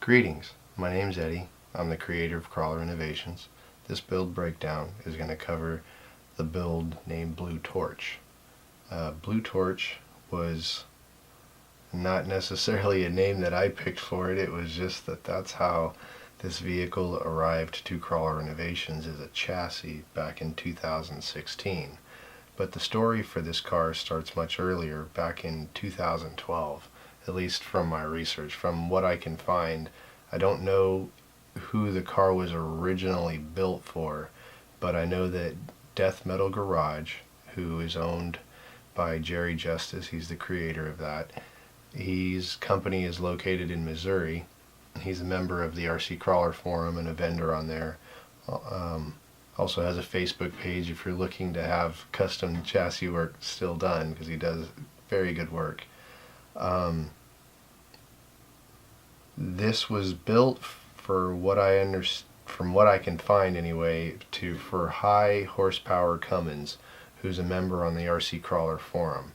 Greetings, my name's Eddie. I'm the creator of CrawlerInnovations. This build breakdown is going to cover the build named Blue Torch. Blue Torch was not necessarily a name that I picked for it. It was just that's how this vehicle arrived to CrawlerInnovations as a chassis back in 2016. But the story for this car starts much earlier, back in 2012. At least from my research, from what I can find. I don't know who the car was originally built for, but I know that Death Metal Garage, who is owned by Jerry Justice, he's the creator of that. His company is located in Missouri. He's a member of the RCCrawler Forum and a vendor on there. Also has a Facebook page if you're looking to have custom chassis work still done, because he does very good work. This was built for what from what I can find anyway, for high horsepower Cummins, who's a member on the RCCrawler Forum.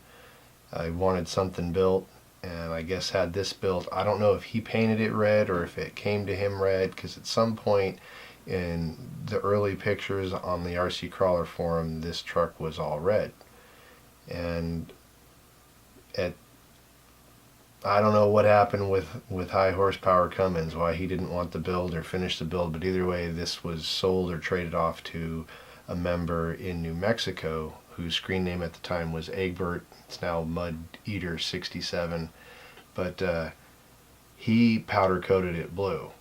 I wanted something built, and I guess had this built. I don't know if he painted it red or if it came to him red, because at some point in the early pictures on the RCCrawler Forum, this truck was all red. And I don't know what happened with high horsepower Cummins, why he didn't want the build or finish the build, but either way, this was sold or traded off to a member in New Mexico whose screen name at the time was Egbert. It's now Mud Eater 67, but he powder coated it blue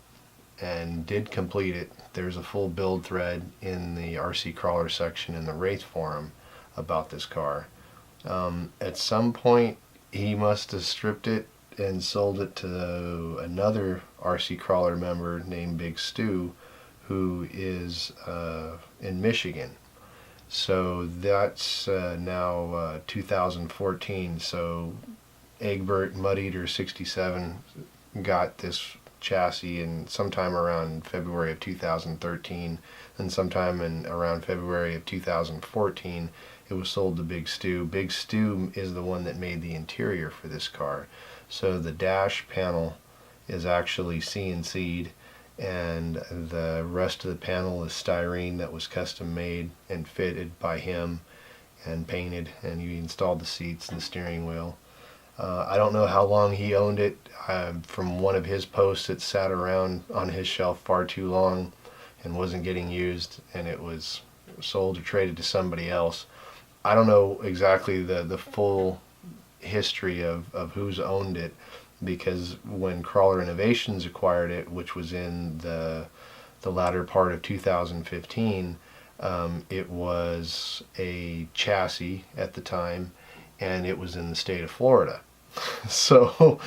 and did complete it. There's a full build thread in the RCCrawler section in the Wraith forum about this car. At some point he must have stripped it and sold it to another RCCrawler member named Big Stu, who is in Michigan. So that's now 2014. So Egbert Mud Eater 67 got this chassis in sometime around February of 2013, and sometime in around February of 2014 it was sold to Big Stu. Big Stu is the one that made the interior for this car. So the dash panel is actually CNC'd, and the rest of the panel is styrene that was custom made and fitted by him and painted, and he installed the seats and the steering wheel. I don't know how long he owned it. From one of his posts, it sat around on his shelf far too long and wasn't getting used, and it was sold or traded to somebody else. I don't know exactly the full history of who's owned it, because when CrawlerInnovations acquired it, which was in the latter part of 2015, it was a chassis at the time, and it was in the state of Florida. So,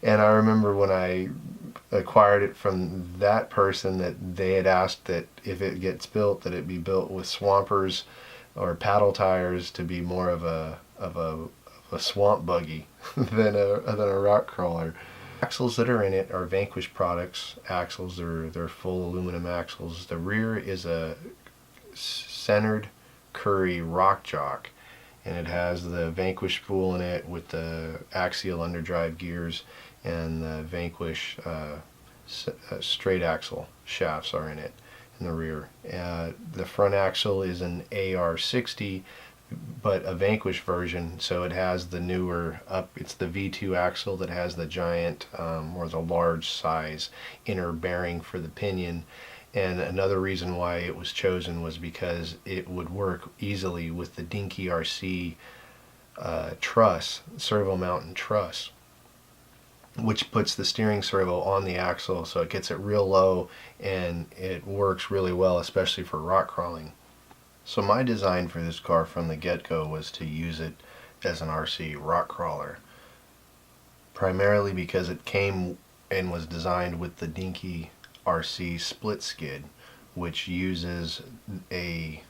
and I remember when I acquired it from that person that they had asked that if it gets built, that it be built with swampers or paddle tires to be more of a swamp buggy than a rock crawler. Axles that are in it are Vanquish products axles. They're full aluminum axles. The rear is a centered Curry rock jock, and it has the Vanquish spool in it with the axial underdrive gears, and the Vanquish straight axle shafts are in it in the rear. The front axle is an AR60, but a Vanquish version, so it has the newer it's the V2 axle that has the giant or the large size inner bearing for the pinion. And another reason why it was chosen was because it would work easily with the Dinky RC truss, servo mountain truss, which puts the steering servo on the axle, so it gets it real low and it works really well, especially for rock crawling. So my design for this car from the get-go was to use it as an RC rock crawler, primarily because it came and was designed with the Dinky RC split skid, which uses a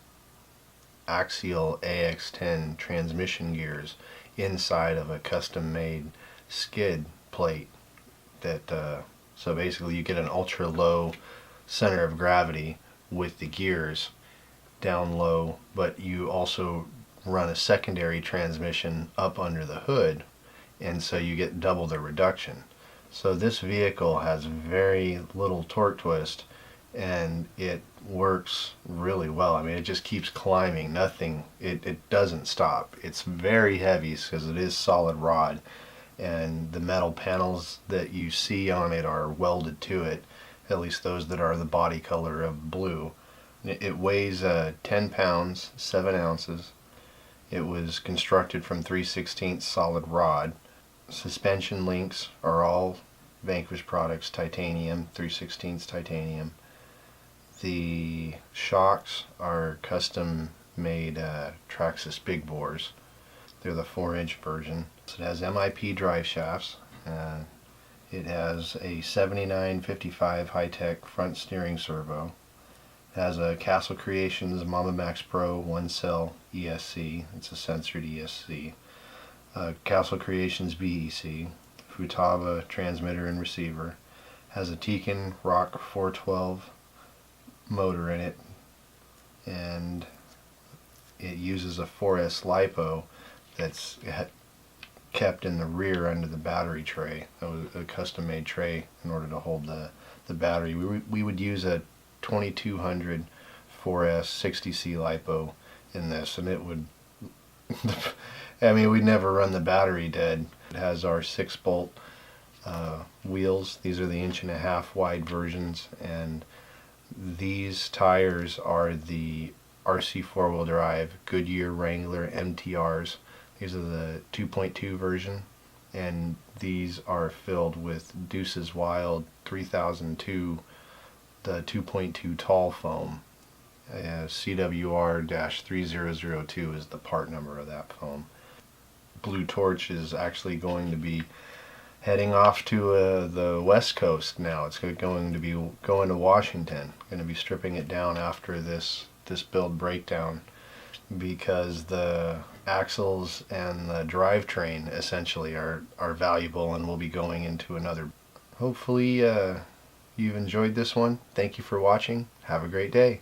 axial AX10 transmission gears inside of a custom-made skid plate. That so basically you get an ultra low center of gravity with the gears down low, but you also run a secondary transmission up under the hood, and so you get double the reduction. So this vehicle has very little torque twist, and it works really well. I mean, it just keeps climbing. It doesn't stop. It's very heavy because it is solid rod, and the metal panels that you see on it are welded to it, at least those that are the body color of blue. It weighs 10 pounds, 7 ounces. It was constructed from 3/16 solid rod. Suspension links are all Vanquish products, titanium, 3/16 titanium. The shocks are custom made Traxxas big bores. They're the 4-inch version. So it has MIP drive shafts. It has a 7955 high-tech front steering servo. It has a Castle Creations Mama Max Pro 1-cell ESC. It's a censored ESC. Castle Creations BEC. Futaba transmitter and receiver. Has a Tekin Rock 412 motor in it, and it uses a 4S LiPo that's kept in the rear under the battery tray. That was a custom made tray in order to hold the battery. We would use a 2200 4S 60C LiPo in this, and it would I mean, we'd never run the battery dead. It has our 6-bolt wheels. These are the 1.5-inch wide versions, and these tires are the RC 4-wheel drive Goodyear Wrangler MTRs. These are the 2.2 version, and these are filled with Deuces Wild 3002, the 2.2 tall foam. CWR-3002 is the part number of that foam. Blue Torch is actually going to be heading off to the West Coast now. It's going to be going to Washington. Going to be stripping it down after this build breakdown, because the axles and the drivetrain essentially are valuable and will be going into another. Hopefully you've enjoyed this one. Thank you for watching. Have a great day.